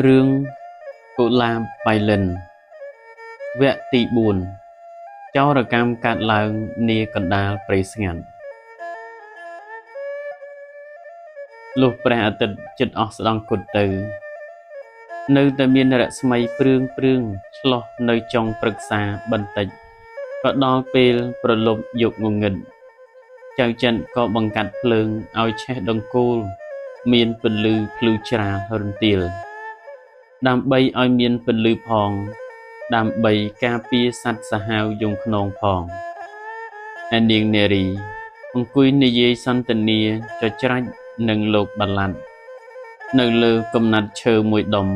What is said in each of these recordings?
Rương Cụ Lam Bài Lần Vẹ Tị Buồn Cháu ra cam cạnឡើងniaកណ្ដាលព្រៃស្ងាត់លុះព្រះអាទិត្យជិតអស់ស្ដង់គត់ទៅនៅតែមានរស្មីព្រឿងឆ្លុះនៅចុងព្រឹក្សាបន្តិចក៏ដល់ពេលប្រលប់យកងងឹតចៅចិនក៏បង្កាត់ភ្លើងឲ្យឆេះដង្កូលមានពន្លឺភ្លឺច្រាលរន្ទាលដើម្បីឲ្យមានពន្លឺផងដើម្បីការពារសត្វសាហាវយងខ្នងផងឯនាងនារីអង្គុយនិយាយសន្ទនាចច្រាច់នឹងលោកបាឡាត់នៅលើកំណាត់ឈើមួយដុំ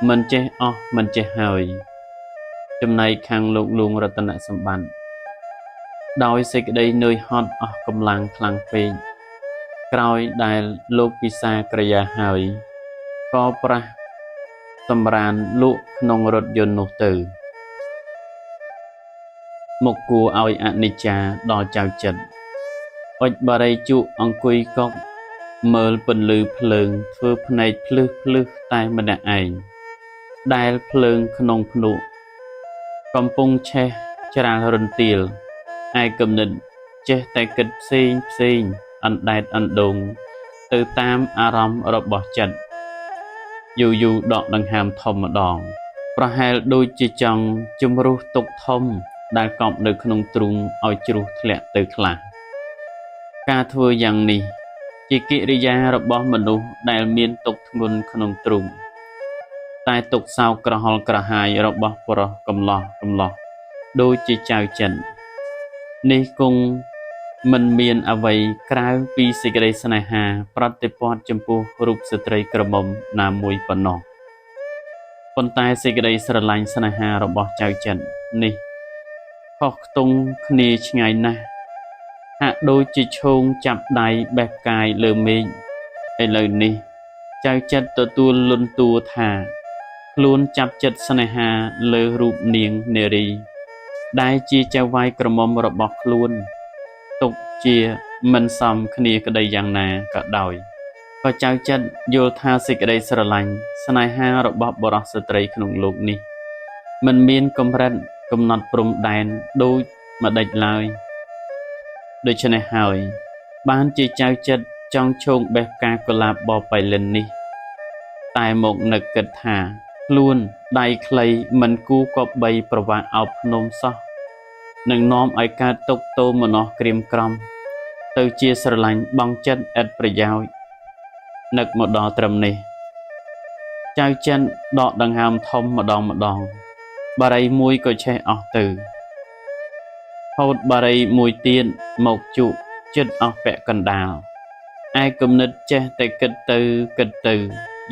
មិនចេះអស់មិនចេះហើយចំណែកខាងលោកលួងរតនសម្បត្តិដោយសេចក្តីនឿយហត់អស់កម្លាំងខ្លាំងពេកក្រោយដែលលោកពិសាក្រយាហើយក៏ប្រះសម្រានលក់ក្នុងរថយន្តនោះទៅមកគួរឲ្យអនិច្ចាដល់ចៅចិត្តអុចបារីជក់អង្គុយកុកមើលពន្លឺភ្លើងធ្វើភ្នែកភ្លឺតែម្នាក់ឯងដែលភ្លើងក្នុងភ្នក់កំពុងឆេះច្រាលរន្ទាលឯគំនិតចេះតែគិតផ្សេងអណ្ដែតអណ្ដូងទៅតាមអារម្មណ៍របស់ចិត្តយូរដកដង្ហើមធំម្ដងប្រហែលដូចជាចង់ជំរុះទុកធំដែលកប់នៅក្នុងទ្រូងឲ្យជ្រុះធ្លាក់ទៅខ្លះការធ្វើយ៉ាងនេះជាកិរិយារបស់មនុស្សដែលមានទុក្ខធ្ងន់ក្នុងទ្រូងតែទុក្ខសោកក្រហល់ក្រហាយរបស់បុរសកំឡោះដូចជាចៅចិននេះគង់មិនមានអ្វីក្រៅពីសេចក្តីស្នេហាប្រតិព័ទ្ធចំពោះរូបស្ត្រីក្រមុំណាមួយប៉ុណ្ណោះប៉ុន្តែសេចក្តីស្រឡាញ់ស្នេហារបស់ចៅចិននេះខុសខ្ទង់គ្នាឆ្ងាយណាស់ហាក់ដូចជាឈោងចាប់ដៃបេះផ្កាយលើមេឃឥឡូវនេះចៅចិត្តទទួលលន់តួថាខ្លួនចាប់ចិត្តស្នេហាលើរូបនាងនារីដែលជាចៅវាយក្រមុំរបស់ខ្លួនទុកជាមិនសមគ្នាក្តីយ៉ាងណាក៏ដោយក៏ចៅចិត្តយល់ថាសេចក្តីស្រឡាញ់ស្នេហារបស់បុរសស្ត្រីក្នុងលោកនេះមិនមានកម្រិតកំណត់ព្រំដែនដូចម្ដេចឡើយដូច្នេះហើយបានជាចៅចិត្តចង់ឈោងបេះផ្កាកុលាបបបៃលិននេះតែមកនឹកគិតថាខ្លួនដៃខ្លីមិនគូគប្បីប្រវាក់អោបភ្នំសោះនឹងនាំឲ្យកើតទុកទោមនស្សក្រៀមក្រំទៅជាស្រឡាញ់បងចិត្តឥតប្រយោជន៍នឹកមកដល់ត្រឹមនេះចៅចិនដកដង្ហើមធំម្ដងបារីមួយក៏ឆេះអស់ទៅហូតបារីមួយទៀតមកជក់ចិត្តអស់ពាក់កណ្ដាលឯគំនិតចេះតែគិតទៅ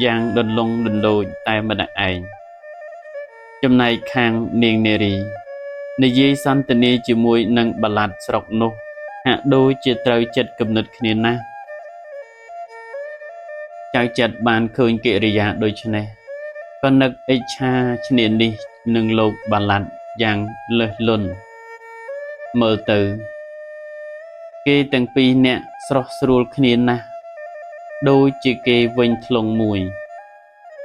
យ៉ាងដន្លង់ដន្លោចតែម្នាក់ឯងចំណែកខាងនាងនារីនិយាយសន្ទនាជាមួយនឹងបាឡាត់ស្រុកនោះហាក់ដូចជាត្រូវចិត្តគំនិតគ្នាណាស់ចៅចិត្តបានឃើញកិរិយាដូចនេះក៏នឹកឥច្ឆាឈ្នានីសនឹងលោកបាឡាត់យ៉ាងលើសលន់មើលទៅគេទាំងពីរនាក់ស្រស់ស្រួលគ្នាណាស់ដូចជាគេវិញធ្លុងមួយ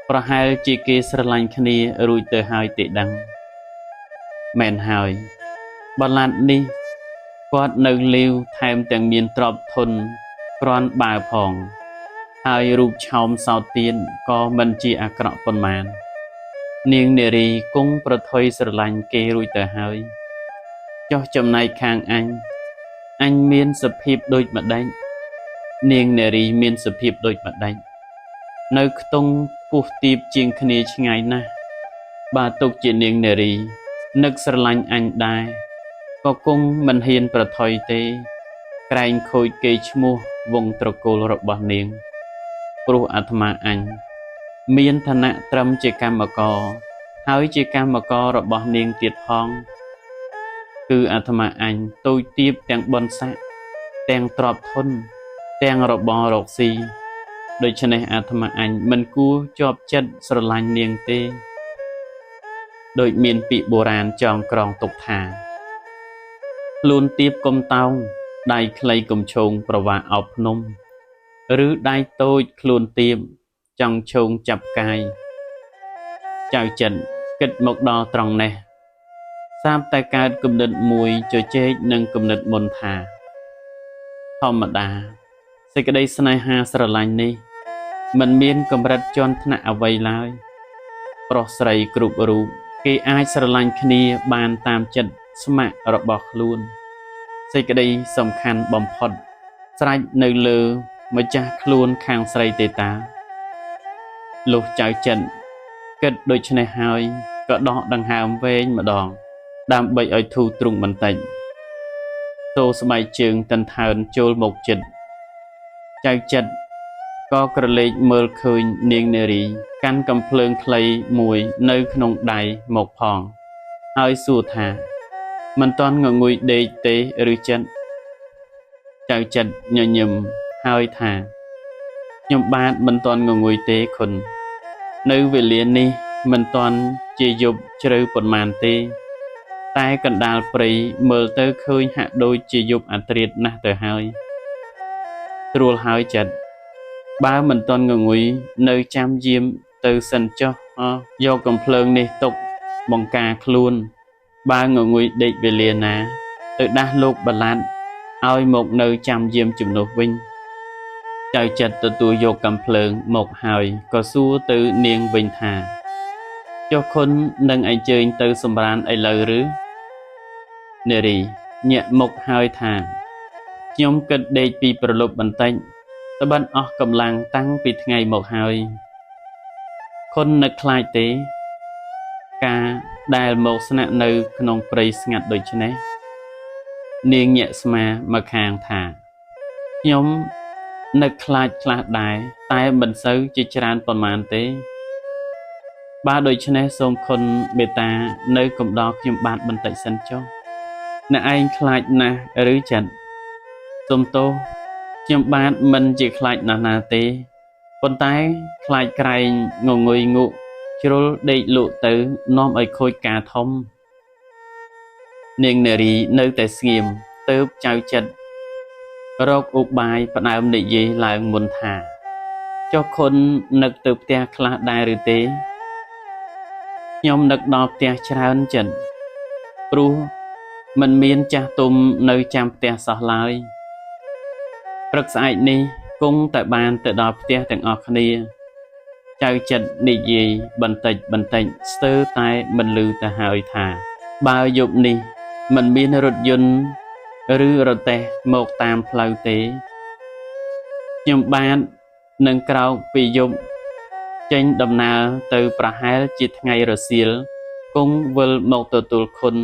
ប្រហែលជាគេស្រឡាញ់គ្នារួចទៅហើយទេដឹងមែនហើយបាឡាត់នេះគាត់នៅលាវថែមទាំងមានទ្រព្យធនគ្រាន់បើផងហើយរូបឆោមសោតទៀនក៏មិនជាអាក្រក់ប៉ុន្មាននាងនារីគង់ប្រថុយស្រឡាញ់គេរួចទៅហើយចុះចំណែកខាងអញមានសភាពដូចម្ដេចនាងនារីមានសភាពដូចម្ដេចនៅខ្ទង់ពោះទាបជាងគ្នាឆ្ងាយណាស់បើទុកជានាងនារីនឹកស្រឡាញ់អញដែរក៏គង់មិនហ៊ានប្រថុយទេក្រែងខូចគេឈ្មោះវង្សត្រកូលរបស់នាងព្រោះអាត្មាអញមានឋានៈត្រឹមជាកម្មករហើយជាកម្មកររបស់នាងទៀតផងគឺអាត្មាអញតូចទាបទាំងបុណ្យស័ក្តិទាំងទ្រព្យធនទាំងរបររកស៊ីដូច្នេះអាត្មាអញមិនគួរជាប់ចិត្តស្រឡាញ់នាងទេដូចមានពាក្យបុរាណចងក្រងទុកថាខ្លួនទាបកុំតោងដៃខ្លីកុំឈោងប្រវាអោបភ្នំឬដៃតូចខ្លួនទាបចង់ឈោងចាប់កាយ ចៅចិត្តគិតមកដល់ត្រង់នេះសាបតែកើតគំនិតមួយជជែកនឹងគំនិតមុនថាធម្មតាសេចក្តីស្នេហាស្រឡាញ់នេះមិនមានកម្រិតជាន់ថ្នាក់អ្វីឡើយប្រុសស្រីគ្រប់រូបគេអាចស្រឡាញ់គ្នាបានតាមចិត្តស្ម័គ្ររបស់ខ្លួនសេចក្តីសំខាន់បំផុតស្រេចនៅលើម្ចាស់ខ្លួនខាងស្រីទេតាលុះចៅចិត្តគិតដូច្នេះហើយក៏ដកដង្ហើមវែងម្ដងដើម្បីឲ្យធូរទ្រូងបន្តិចសូរស្បែកជើងតន្កើនចូលមកចិត្តចៅចិត្តក៏ក្រឡេកមើលឃើញនាងនារីកាន់កំភ្លើងខ្លីមួយនៅក្នុងដៃមកផងហើយសួរថាមិនទាន់ងងុយដេកទេឬចិត្តចៅចិត្តញញឹមហើយថាខ្ញុំបាទមិនទាន់ងងុយទេខុននៅវេលានេះមិនទាន់ជាយប់ជ្រៅប៉ុន្មានទេតែកណ្ដាលព្រៃមើលទៅឃើញហាក់ដូចជាយប់អាត្រៀតណាស់ទៅហើយត្រួលហើយចិត្តបើមិនទាន់ងងុយនៅចាំយាមទៅសិនចុះយកកំភ្លើងនេះទុកបង្ការខ្លួនបើងងុយដេកវេលាណាទៅដាស់លោកបលាត់ឲ្យមកនៅចាំយាមជំនួសវិញចៅចិត្តទទួលយកកំភ្លើងមកហើយក៏សួរទៅនាងវិញថាចុះខុននឹងអញ្ជើញទៅសម្រានឥឡូវឬនារីញាក់មុខហើយថាខ្ញុំគិតដេកពីប្រលប់បន្តិចត្បិតអស់កម្លាំងតាំងពីថ្ងៃមកហើយខុននឹកខ្លាចទេការដែលមកស្នាក់នៅក្នុងព្រៃស្ងាត់ដូចនេះនាងញាក់ស្មាមកខាងថាខ្ញុំនឹកខ្លាចខ្លះដែរតែមិនសូវជាច្រើនប៉ុន្មានទេបើដូច្នេះសូមខុនមេត្តានៅកំដរខ្ញុំបាទបន្តិចសិនចុះអ្នកឯងខ្លាចណាស់ឬចិត្តសូមទោសខ្ញុំបាទមិនជាខ្លាចណាស់ណាទេប៉ុន្តែខ្លាចក្រែងងងុយងក់ជ្រុលដេកលក់ទៅនាំឲ្យខូចការធំនាងនារីនៅតែស្ងៀមទើបចៅចិត្តរកឧបាយផ្ដើមនិយាយឡើងមុនថាចុះខុននឹកទៅផ្ទះខ្លះដែរឬទេខ្ញុំនឹកដល់ផ្ទះច្រើនចិត្តព្រោះមិនមានចាស់ទុំនៅចាំផ្ទះសោះឡើយព្រឹកស្អែកនេះគង់តែបានទៅដល់ផ្ទះទាំងអស់គ្នាចៅចិត្តនិយាយបន្តិចស្ទើរតែមិនឮទៅហើយថាបើយប់នេះមិនមានរថយន្តឬរទេះមកតាមផ្លូវទេខ្ញុំបាទនឹងក្រោកពីយប់ចេញដំណើរទៅប្រហែលជាថ្ងៃរសៀលគង់វិលមកទទួលខុន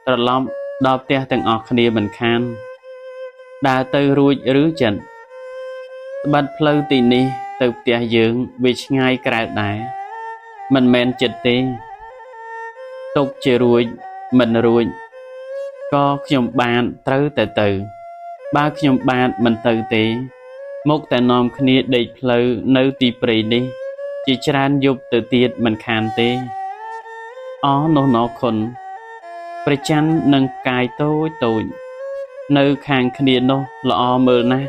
ត្រឡប់ដល់ផ្ទះទាំងអស់គ្នាមិនខានដើរទៅរួចឬចិត្តស្បិតផ្លូវទីនេះទៅផ្ទះយើងវាឆ្ងាយក្រៅដែរមិនមែនចិត្តទេទុកជារួចមិនរួចក៏ខ្ញុំបានត្រូវតែទៅបើខ្ញុំបានមិនទៅទេមកតែនាំគ្នាដេកផ្លូវនៅទីព្រៃនេះជាច្រើនយប់ទៅទៀតមិនខានទេនោះណោខុនព្រះច័ន្ទនឹងកាយតូចនៅខាងគ្នានោះល្អមើលណាស់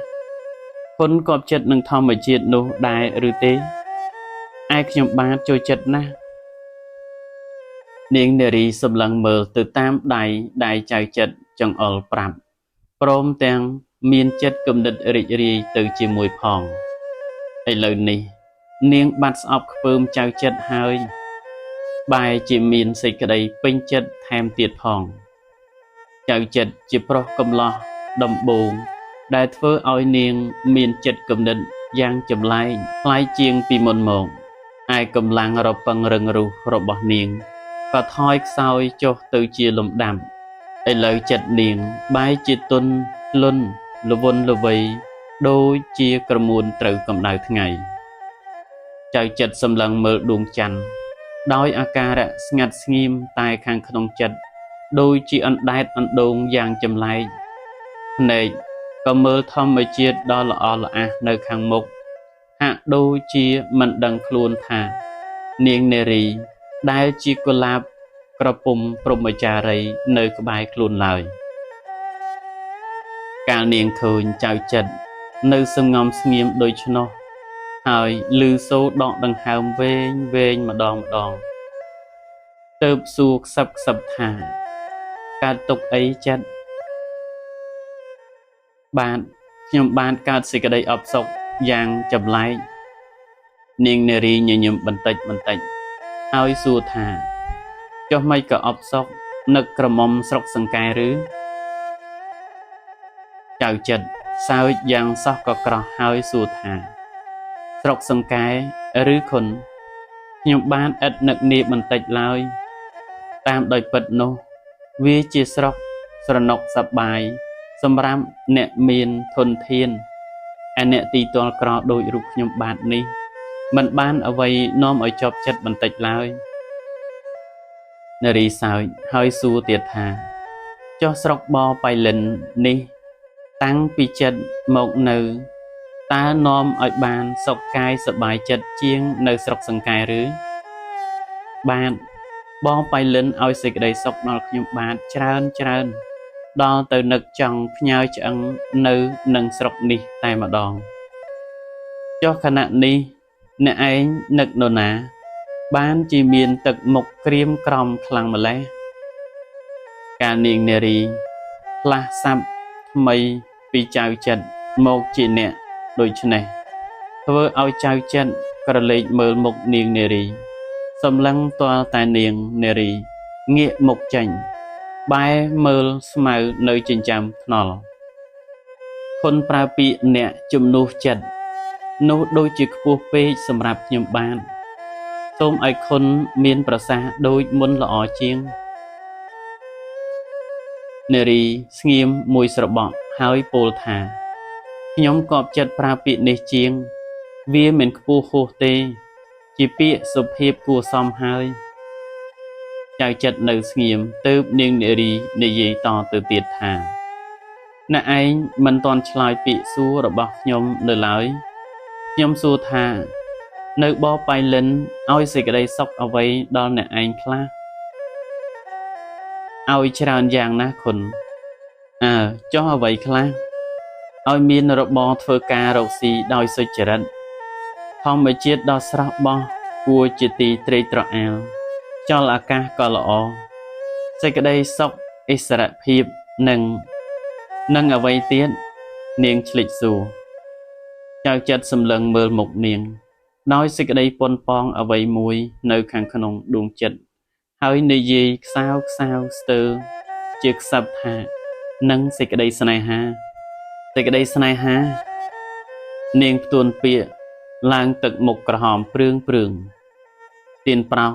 ខុនគប់ចិត្តនឹងធម្មជាតិនោះដែរឬទេឯខ្ញុំបាទចូលចិត្តណាស់នាងនារីសម្លឹងមើលទៅតាមដៃចៅចិត្តចង្អុលប្រាប់ព្រមទាំងមានចិត្តគំនិតរីករាយទៅជាមួយផងឥឡូវនេះនាងបាត់ស្អប់ខ្ពើមចៅចិត្តហើយបែរជាមានសេចក្តីពេញចិត្តថែមទៀតផងចៅចិត្តជាប្រុសកំឡោះដំបូងដែលធ្វើឲ្យនាងមានចិត្តគំនិតយ៉ាងចម្លែកប្លែកជាងពីមុនមកឯកម្លាំងរពឹងរឹងរូសរបស់នាងក៏ថយខ្សោយចុះទៅជាលំដាប់ឥឡូវចិត្តនាងបែរជាទន់លន់ល្វន់ល្វីដូចជាក្រមួនត្រូវកម្ដៅថ្ងៃចៅចិត្តសម្លឹងមើលដួងច័ន្ទដោយអាការៈស្ងាត់ស្ងៀមតែខាងក្នុងចិត្តដូចជាអណ្ដែតអណ្ដូងយ៉ាងចម្លែកភ្នែកក៏មើលធម្មជាតិដ៏ល្អល្អះនៅខាងមុខហាក់ដូចជាមិនដឹងខ្លួនថានាងនារីដែលជាកុលាបក្រពុំព្រហ្មចារីនៅក្បែរខ្លួនឡើយកាលនាងឃើញចៅចិត្តនៅសំងំស្ងៀមដូច្នោះហើយឮសូរដកដង្ហើមវែងម្ដង ទៅបសួរខ្សឹបថាកើតទុកអីចិត្តបានខ្ញុំបានកើតសេចក្តីអបសុខយ៉ាងចម្លែកនាងនារីញញឹមបន្តិចហើយសួរថាចុះមិនក៏អបសុខនឹកក្រមុំស្រុកសង្កែឬចៅចិត្តសើចយ៉ាងសោះក៏ក្រោះហើយសួរថាស្រុកសង្កែឬខុនខ្ញុំបានឥតនឹកនាបន្តិចឡើយតាមដោយពិតនោះវាជាស្រុកស្រណុកសប្បាយសម្រាប់អ្នកមានធនធានឯអ្នកទីទល់ក្រដូចរូបខ្ញុំបាទនេះមិនបានអ្វីនាំឲ្យជាប់ចិត្តបន្តិចឡើយនារីសើចហើយសួរទៀតថាចុះស្រុកបបៃលិននេះតាំងពីចិត្តមកនៅតើនាំឲ្យបានសុខកាយសប្បាយចិត្តជាងនៅស្រុកសង្កែឬបាទបងបៃលិនឲ្យសេចក្តីសុខដល់ខ្ញុំបាទច្រើនដល់ទៅនឹកចង់ផ្ញើឆ្អឹងនៅនឹងស្រុកនេះតែម្ដងចុះខណៈនេះអ្នកឯងនឹកនរណាបានជាមានទឹកមុខក្រៀមក្រំខ្លាំងម្ល៉េះកាលនាងនារីផ្លាស់សាប់ថ្មីពីចៅចិត្តមកជាអ្នកដូច្នេះធ្វើឲ្យចៅចិត្តក្រឡេកមើលមុខនាងនារីសម្លឹងទាល់តែនាងនារីងាកមុខចេញបែរមើលស្មៅនៅចិញ្ចើមថ្នល់ខុនប្រើពាក្យអ្នកជំនួសចិត្តនោះដូចជាខ្ពស់ពេកសម្រាប់ខ្ញុំបានសូមឲ្យខុនមានប្រសាសន៍ដូចមុនល្អជាងនារីស្ងៀមមួយស្របក់ហើយពោលថាខ្ញុំគប់ចិត្តប្រើពាក្យនេះជាងវាមិនខ្ពស់ហួសទេជាពាក្យសុភាពគួរសមហើយចៅចិត្តនៅស្ងៀមទើបនាងនារីនិយាយតទៅទៀតថាអ្នកឯងមិនទាន់ឆ្លើយពាក្យសួររបស់ខ្ញុំនៅឡើយខ្ញុំសួរថានៅបបៃលិនឲ្យសេចក្តីសុខអ្វីដល់អ្នកឯងខ្លះឲ្យច្រើនយ៉ាងណាស់ខុនចុះអ្វីខ្លះឲ្យមានរបរធ្វើការរកស៊ីដោយសុចរិតធម្មជាតិដ៏ស្រស់បោះគួរជាទីត្រេកត្រអាលចលអាកាសក៏ល្អសេចក្តីសុខឥស្សរភាពនិងអ្វីទៀតនាងឆ្លិចសួរចៅចិត្តសម្លឹងមើលមុខនាងដោយសេចក្តីប៉ុនប៉ងអ្វីមួយនៅខាងក្នុងដួងចិត្តហើយនិយាយខ្សោស្ទើរជាខ្សឹបថានឹងសេចក្តីស្នេហានាងផ្ទួនពាក្យឡើងទឹកមុខក្រហមព្រឿងទៀនប្រោស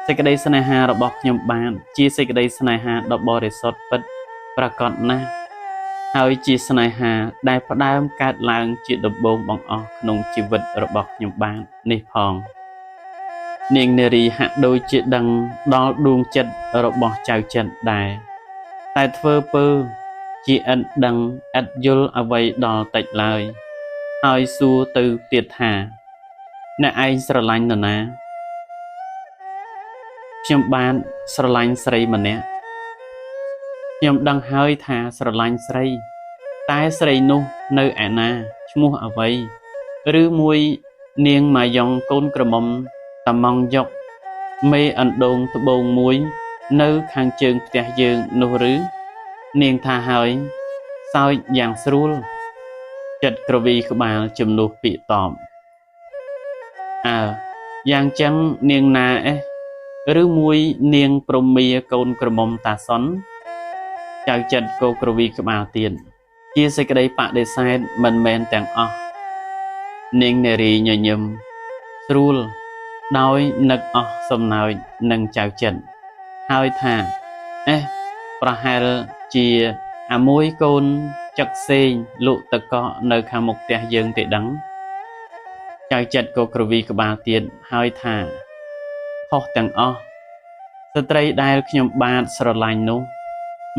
សេចក្តីស្នេហារបស់ខ្ញុំបានជាសេចក្តីស្នេហាដ៏បរិសុទ្ធពិតប្រាកដណាស់ហើយជាស្នេហាដែលផ្ដើមកើតឡើងជាដំបូងបង្អស់ក្នុងជីវិតរបស់ខ្ញុំបាននេះផងនាងនារីហាក់ដូចជាដឹងដល់ដួងចិត្តរបស់ចៅចិត្តដែរតែធ្វើពើជាឥតដឹងឥតយល់អ្វីដល់តិចឡើយហើយសួរទៅទៀតថាអ្នកឯងស្រឡាញ់នរណាខ្ញុំបានស្រឡាញ់ស្រីម្នាក់ខ្ញុំដឹងហើយថាស្រឡាញ់ស្រីតែស្រីនោះនៅឯណាឈ្មោះអ្វីឬមួយនាងម៉ាយ៉ុងកូនក្រមុំតាម៉ង់យកមេអណ្ដូងត្បូងមួយនៅខាងជើងផ្ទះយើងនោះឬនាងថាហើយសើចយ៉ាងស្រួលចិត្តក្រវីក្បាលជំនួសពាក្យតបយ៉ាងចឹងនាងណាឬមួយនាងព្រមាកូនក្រមុំតាសុនចៅចិត្តក៏ក្រវីក្បាលទៀតជាសេចក្តីបដិសេធមិនមែនទាំងអស់នាងនារីញញឹមស្រួលដោយនឹកអស់សំណើចនឹងចៅចិត្តហើយថាប្រហែលជាអាមួយកូនចឹកសេងលក់តកកនៅខាងមុខផ្ទះយើងទេដឹងចៅចិត្តក៏ក្រវីក្បាលទៀតហើយថាខុសទាំងអស់ស្ត្រីដែលខ្ញុំបាទស្រឡាញ់នោះ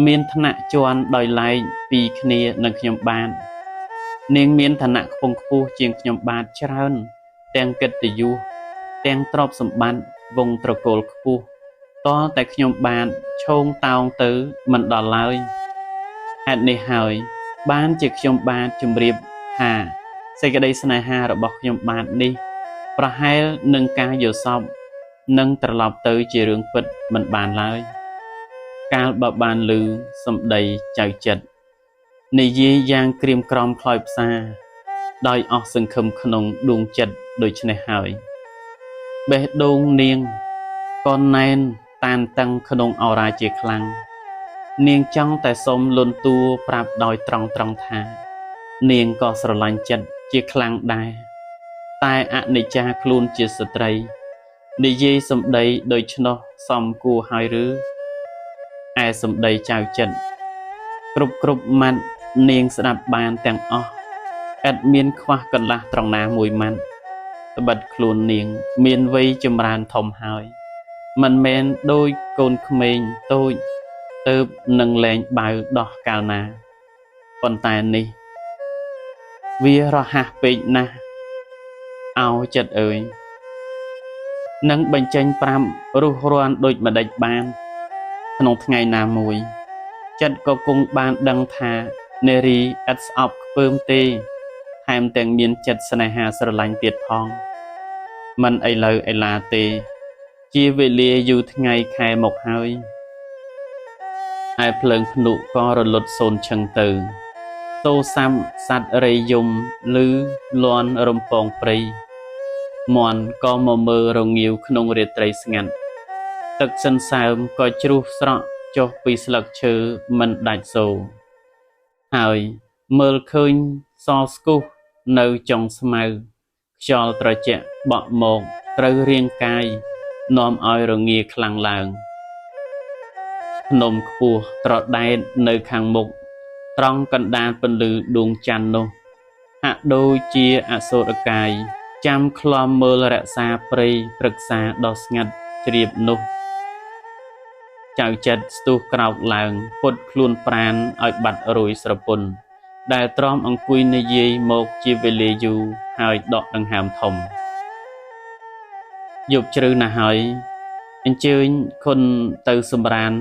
មានឋានៈជាន់ដោយឡែកពីគ្នានឹងខ្ញុំបាទនាងមានឋានៈខ្ពង់ខ្ពស់ជាងខ្ញុំបាទច្រើនទាំងកិត្តិយសទាំងទ្រព្យសម្បត្តិវង្សត្រកូលខ្ពស់តតែខ្ញុំបាទឈោងតោងទៅមិនដល់ឡើយហេតុនេះហើយបានជាខ្ញុំបាទជម្រាបថាសេចក្តីស្នេហារបស់ខ្ញុំបាទនេះប្រហែលនឹងការយល់សប្តិ នឹងត្រឡប់ទៅជារឿងពិតមិនបានឡើយកាលបើបានឮសម្ដីចៅចិត្តនិយាយយ៉ាងក្រៀមក្រំខ្លោចផ្សាដោយអស់សង្ឃឹមក្នុងដួងចិត្តដូច្នេះហើយបេះដូងនាងក៏ណែនតានតឹងក្នុងអរាជាខ្លាំងនាងចង់តែសុំលន់តួប្រាប់ដោយត្រង់ថានាងក៏ស្រឡាញ់ចិត្តជាខ្លាំងដែរតែអនិច្ចាខ្លួនជាស្ត្រីនិយាយសម្ដីដូច្នោះសមគួរហើយឬឯសម្ដីចៅចិត្តគ្រប់ម៉ាត់នាងស្ដាប់បានទាំងអស់ឥតមានខ្វះកន្លះត្រង់ណាមួយម៉ាត់ត្បិតខ្លួននាងមានវ័យចម្រើនធំហើយមិនមែនដោយកូនក្មេងតូចទៅនឹងលែងបាវដោះកាលណាប៉ុន្តែនេះវារហ័សពេកណាស់អោចិត្តអើយនឹងបញ្ចេញប្រាំរុះរាន់ដូចម្ដេចបានក្នុងថ្ងៃណាមួយចិត្តក៏គង់បានដឹងថានារីឥតស្អប់ខ្ពើមទេថែមទាំងមានចិត្តស្នេហាស្រឡាញ់ទៀតផងមិនឥឡូវឥឡាទេជាវេលាយូរថ្ងៃខែមកហើយហើយភ្លើងភ្នក់ក៏រលត់សូន្យឈឹងទៅសូសាំសត្វរៃយំឬលន់រំពងព្រៃមន់ក៏មកមើលរងាវក្នុងរាត្រីស្ងាត់ទឹកសិនសើមក៏ជ្រុះស្រក់ចុះពីស្លឹកឈើមិនដាច់សូរហើយមើលឃើញសស្គុះនៅចុងស្មៅខ្យល់ត្រជាក់បក់មកត្រូវរាងកាយនាំឲ្យរងាខ្លាំងឡើងភ្នំខ្ពស់ត្រដែតនៅខាងមុខត្រង់កណ្ដាលពន្លឺដួងច័ន្ទនោះហាក់ដូចជាអសូរកាយចាំក្លំមើលរក្សាព្រៃព្រឹក្សាដ៏ស្ងាត់ជ្រាបនោះចៅចិត្តស្ទុះក្រោកឡើងពុតខ្លួនប្រានឲ្យបាត់រួយស្រពន់ដែលទ្រាំអង្គុយនិយាយមកជាវេលាយូរហើយដកដង្ហើមធំយប់ជ្រៅណាស់ហើយអញ្ជើញគុណទៅសម្រាន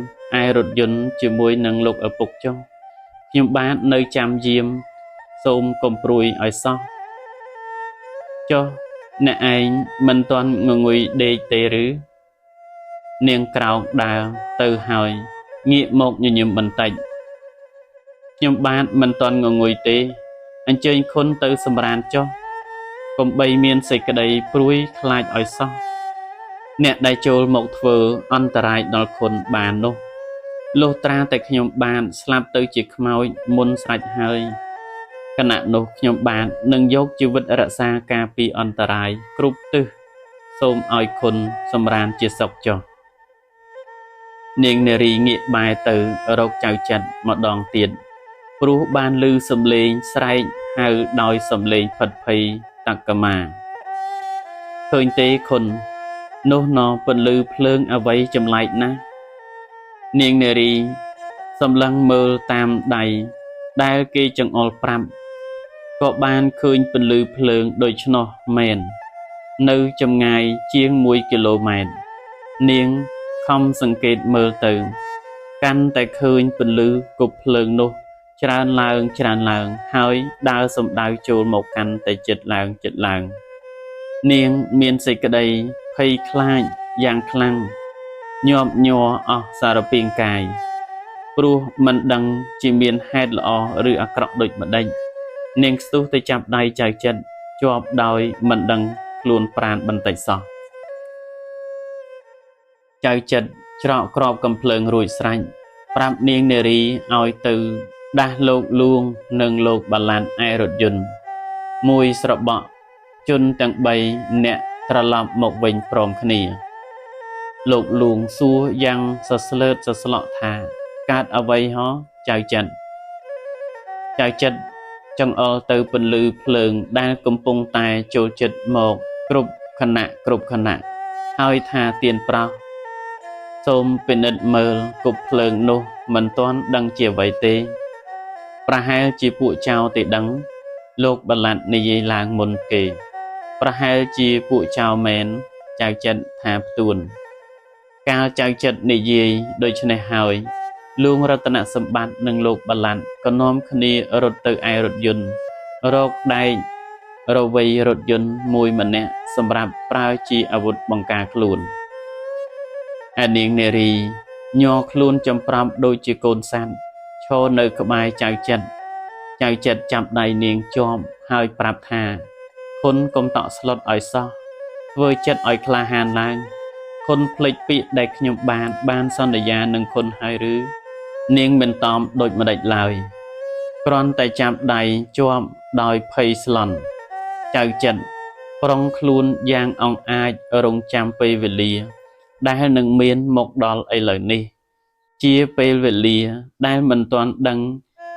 ឯរថយន្តជាមួយនឹងលោកឪពុកចុះខ្ញុំបាននៅចាំយាមសូមកុំព្រួយឲ្យសោះចុះអ្នកឯងមិនទាន់ងងុយដេកទេឬនាងក្រោកដើរទៅហើយងាកមកញញឹមបន្តិចខ្ញុំបានមិនទាន់ងងុយទេអញ្ជើញគុណទៅសម្រានចុះកុំបីមានសេចក្តីព្រួយខ្លាចឲ្យសោះអ្នកដែលចូលមកធ្វើអន្តរាយដល់គុណបាននោះលុះត្រាតែខ្ញុំបានស្លាប់ទៅជាខ្មោចមុនស្រេចហើយគណៈនោះខ្ញុំបាននឹងយកជីវិតរក្សាការពីអន្តរាយគ្រប់ទិសសូមឲ្យគុណសម្រានជាសុខចុះនាងនារីងាកបែរទៅរកចៅចិត្តម្ដងទៀតព្រោះបានឮសំឡេងស្រែកហៅដោយសំឡេងផិតភ័យតក្កមាឃើញទេគុណនោះណពន្លឺភ្លើងអ្វីចម្លែកណាស់នាងនារីសម្លឹងមើលតាមដៃដែលគេចង្អុលប្រាប់ក៏បានឃើញពន្លឺភ្លើងដូច្នោះមែននៅចម្ងាយជាង1 គីឡូម៉ែត្រនាងខំសង្កេតមើលទៅកាន់តែឃើញពន្លឺគប់ភ្លើងនោះច្រើនឡើងហើយដើរសំដៅចូលមកកាន់តែជិតឡើងនាងមានសេចក្តីភ័យខ្លាចយ៉ាងខ្លាំងញាប់ញ័រអស់សារពាង្គកាយព្រោះមិនដឹងជាមានហេតុល្អឬអាក្រក់ដូចម្ដេចនាងស្ទុះទៅចាប់ដៃចៅចិត្តជាប់ដោយមិនដឹងខ្លួនប្រាណបន្តិចសោះចៅចិត្តច្រកក្របកំភ្លើងរួចស្រេចប្រាប់នាងនារីឲ្យទៅដាស់លោកលួងនិងលោកបាឡាត់ឯរថយន្តមួយស្របក់ជនទាំង3នាក់ត្រឡប់មកវិញព្រមគ្នាលោកលួងសួរយ៉ាងសស្លើតសស្លក់ថាកើតអ្វីហ៎ចៅចិត្តចង្អុលទៅពន្លឺភ្លើងដែលកំពុងតែចូលចិត្តមកគ្រប់ខណៈហើយថាទៀនប្រោសសូមពិនិត្យមើលគប់ភ្លើងនោះមិនទាន់ដឹងជាអ្វីទេប្រហែលជាពួកចៅទេដឹងលោកបាឡាត់និយាយឡើងមុនគេប្រហែលជាពួកចៅមែនចៅចិត្តថាផ្ទួនកាលចៅចិត្តនិយាយដូច្នេះហើយលួងរតនសម្បត្តិនិងលោកបាឡាត់ក៏នាំគ្នារត់ទៅឯរថយន្តរកដែករវៃរថយន្តមួយម្នាក់សម្រាប់ប្រើជាអាវុធបង្ការខ្លួន អានាងនារីញ័រខ្លួនចំប្រាប់ដូចជាកូនសត្វឈរនៅក្បែរចៅចិត្តចាប់ដៃនាងជាប់ហើយប្រាប់ថាគុណកុំតក់ស្លុតឲ្យសោះធ្វើចិត្តឲ្យក្លាហានឡើងគុណភ្លេចពាក្យដែលខ្ញុំបានសន្យានឹងគុណហើយឬនាងមិនតបដូចម្ដេចឡើយគ្រាន់តែចាប់ដៃជាប់ដោយភ័យស្លន់ចៅចិត្តប្រុងខ្លួនយ៉ាងអង្អាចរងចាំពេលវេលាដែលនឹងមានមកដល់ឥឡូវនេះជាពេលវេលាដែលមិនទាន់ដឹង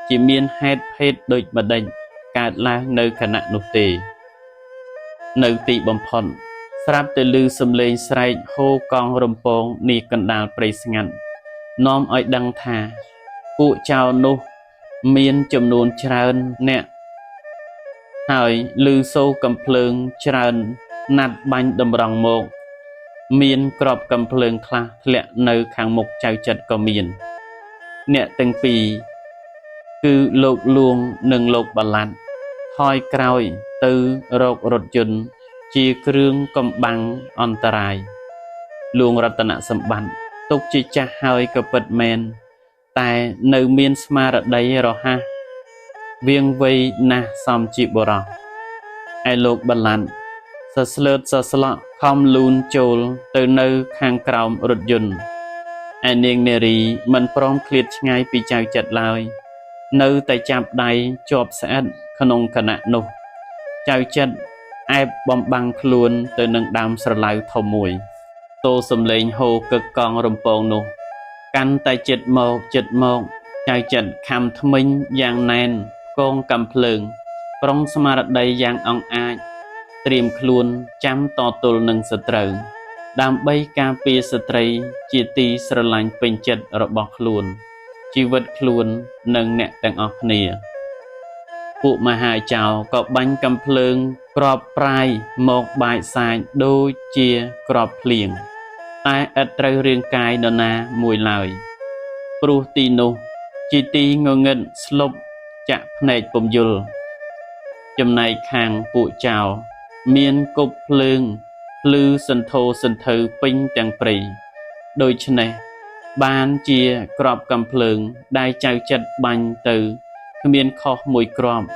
ជាមានហេតុភេទដូចម្ដេចកើតឡើងនៅគណៈនោះទេនៅទីបំផុតស្រាប់តែឮសំឡេងស្រែកហូរកង់រំពងនេះកណ្ដាលព្រៃស្ងាត់នាំឲ្យដឹងថាពួកចៅនោះមានចំនួនច្រើនអ្នកហើយឮសូរកំភ្លើងច្រើនណាត់បាញ់តម្រង់មកមានក្របកំភ្លើងខ្លះធ្លាក់នៅខាងមុខចៅចិត្តក៏មានអ្នកទាំងពីរគឺលោកលួងនិងលោកបាឡាត់ថយក្រោយទៅរករថយន្តជាគ្រឿងកំបាំងអន្តរាយលួងរតនសម្បត្តិទុកជាចាស់ហើយក៏ពិតមែនតែនៅមានស្មារតីរហ័សវាងវៃណាស់សមជាបុរសឯលោកបាឡាត់សស្លើតសស្លក់ខំលូនចូលទៅនៅខាងក្រោមរថយន្តឯនាងនារីមិនព្រមឃ្លាតឆ្ងាយពីចៅចិត្តឡើយនៅតែចាប់ដៃជាប់ស្អិតក្នុងគណៈនោះចៅចិត្តអែបបំបាំងខ្លួនទៅនឹងដើមស្រឡៅធំមួយតោសំឡេងហូរកឹកកង់រំពងនោះកាន់តែជិតមកចៅចិត្តខំថ្មិញយ៉ាងណែនកងកំភ្លើងប្រុងស្មារតីយ៉ាងអង្អាចត្រៀមខ្លួនចាំតទល់នឹងសត្រូវដើម្បីការពារស្ត្រីជាទីស្រឡាញ់ពេញចិត្តរបស់ខ្លួនជីវិតខ្លួននិងអ្នកទាំងអស់គ្នាពួកមហាចៅក៏បាញ់កំភ្លើងក្របប្រាយមកបាចសាចដូចជាក្របភ្លៀងតែឥតត្រូវរាងកាយនរណាមួយឡើយព្រោះទីនោះជាទីងងឹតស្លុបចាក់ភ្នែកពំយល់ចំណែកខាងពួកចៅមានគប់ភ្លើងភ្លឺសន្ធោសន្ធៅពេញទាំងព្រៃដូច្នេះបានជាក្របកំភ្លើងដែលចៅចិត្តបាញ់ទៅគ្មានខុសមួយគ្រាប់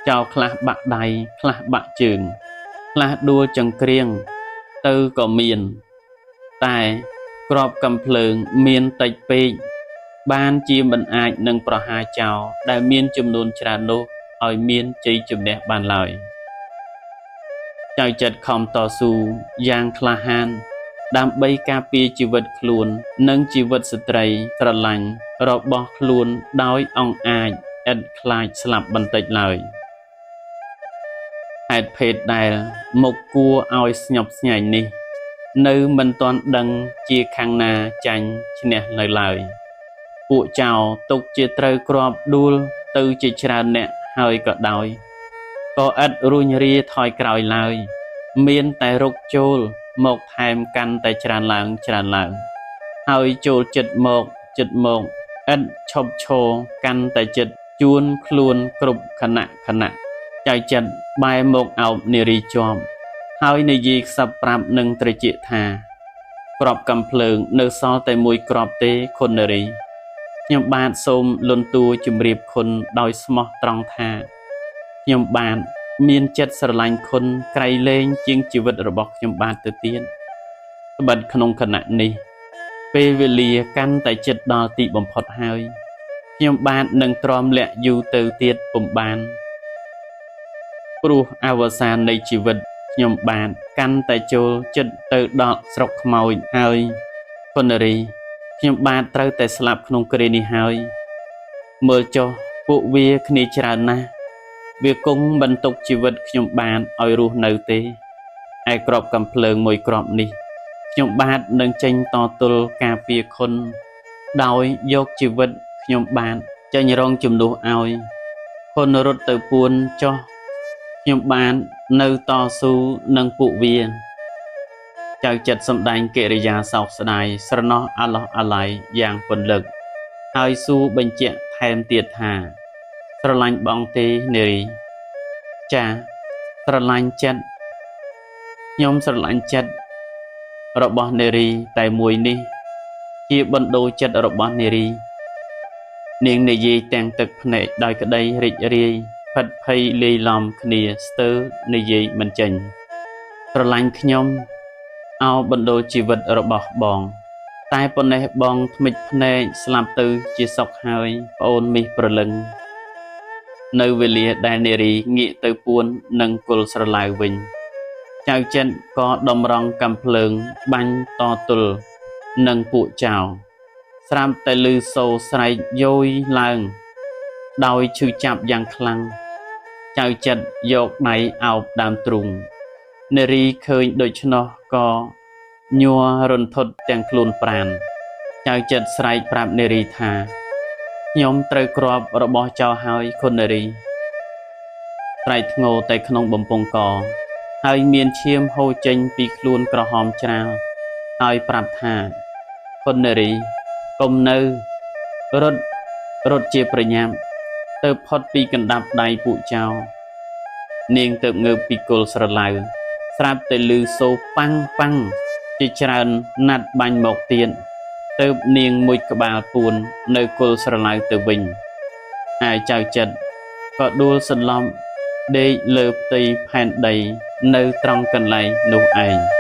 ចៅខ្លះបាក់ដៃខ្លះបាក់ជើងខ្លះដួលចង្គ្រៀងទៅក៏មានតែក្របកំភ្លើងមានតិចពេកបានជាមិនអាចនឹងប្រហារចៅដែលមានចំនួនច្រើននោះឲ្យមានជ័យជំនះបានឡើយចៅចិត្តខំតស៊ូយ៉ាងក្លាហានដើម្បីការពារជីវិតខ្លួននិងជីវិតស្ត្រីស្រឡាញ់របស់ខ្លួនដោយអង្អាចឥតខ្លាចស្លាប់បន្តិចឡើយហេតុភេទដែលមុខគួរឲ្យស្ញប់ស្ញែងនេះនៅមិនទាន់ដឹងជាខាងណាចាញ់ឈ្នះនៅឡើយពួកចៅទុកជាត្រូវគ្រាប់ដួលទៅជាច្រើនអ្នកហើយក៏ដោយក៏ឥតរួញរាថយក្រោយឡើយមានតែរុកចូលមកថែមកាន់តែច្រើនឡើងហើយចូលចិត្តមកឥតឈប់ឈរកាន់តែចិត្តជួនខ្លួនគ្រប់ខណៈចៅចិត្តបែរមកអោបនារីជាប់ហើយនិយាយខ្សឹបប្រាប់នឹងត្រជាថាក្របកំភ្លើងនៅសល់តែមួយក្របទេខុននារីខ្ញុំបាទសូមលន់តួជម្រាបគុណដោយស្មោះត្រង់ថាខ្ញុំបាទមានចិត្តស្រឡាញ់គុណក្រៃលែងជាងជីវិតរបស់ខ្ញុំបាទទៅទៀតត្បិតក្នុងគណៈនេះពេលវេលាកាន់តែជិតដល់ទីបំផុតហើយខ្ញុំបាទនឹងទ្រាំលាក់យូរទៅទៀតពុំបានព្រោះអវសាននៃជីវិតខ្ញុំបាទកាន់តែចូលចិត្តទៅដល់ស្រុកខ្មោចហើយគុណនារីខ្ញុំបាទត្រូវតែស្លាប់ក្នុងគ្រានេះហើយមើលចុះពួកវាគ្នាច្រើនណាស់វាគង់មិនទុកជីវិតខ្ញុំបាទឲ្យរស់នៅទេឯក្របកំភ្លើងមួយក្របនេះខ្ញុំបាទនឹងចេញតទល់ការពារគុណដោយយកជីវិតខ្ញុំបាទចេញរងជំនួសឲ្យគុណរត់ទៅពួនចុះខ្ញុំបាទនៅតស៊ូនឹងពួកវាចៅចិត្តសម្ដែងកិរិយាសោកស្ដាយស្រណោះអាឡោះអាល័យយ៉ាងពន្លឹកហើយសួរបញ្ជាក់ថែមទៀតថាស្រឡាញ់បងទេនារីចាស្រឡាញ់ចិត្តខ្ញុំស្រឡាញ់ចិត្ត របស់នារីតែមួយនេះជាបណ្ដូលចិត្តរបស់នារីនាងនិយាយទាំងទឹកភ្នែកដោយក្តីរីករាយផិតភ័យលាយឡំគ្នាស្ទើរនិយាយមិនចេញស្រឡាញ់ខ្ញុំអោបណ្ដូលជីវិតរបស់បងតែប៉ុណ្ណេះបងថ្មិចភ្នែកស្លាប់ទៅជាសុខហើយប្អូនមាសព្រលឹងនៅវេលាដែលនារីងាកទៅពួននឹងគល់ស្រឡៅវិញចៅចិនក៏តម្រង់កាំភ្លើងបាញ់តទល់នឹងពួកចៅស្រាប់តែឮសូរស្រែកយោយឡើងដោយឈឺចាប់យ៉ាងខ្លាំងចៅចិនយកដៃអោបដើមទ្រូងនារីឃើញដូច្នោះក៏ញ័ររន្ធត់ទាំងខ្លួនប្រាណចៅចិនស្រែកប្រាប់នារីថាខ្ញុំត្រូវគ្រាប់របស់ចៅហើយគុណនារីស្រែកធ្ងោតែក្នុងបំពង់កហើយមានឈាមហូរចេញពីខ្លួនក្រហមច្រាលហើយប្រាប់ថាគុណនារីកុំនៅរត់ជាប្រញាប់ទៅផុតពីកណ្ដាប់ដៃពួកចៅនាងទៅងើបពីគល់ស្រឡៅស្រាប់តែឮសូរប៉ាំងប៉ាំងជាច្រើនណាត់បាញ់មកទៀតទៅនាងមួយក្បាលពួននៅគល់ស្រឡៅទៅវិញហើយចៅចិត្តក៏ដួលសន្លប់ដេកលើផ្ទៃផែនដីនៅត្រង់កន្លែងនោះឯង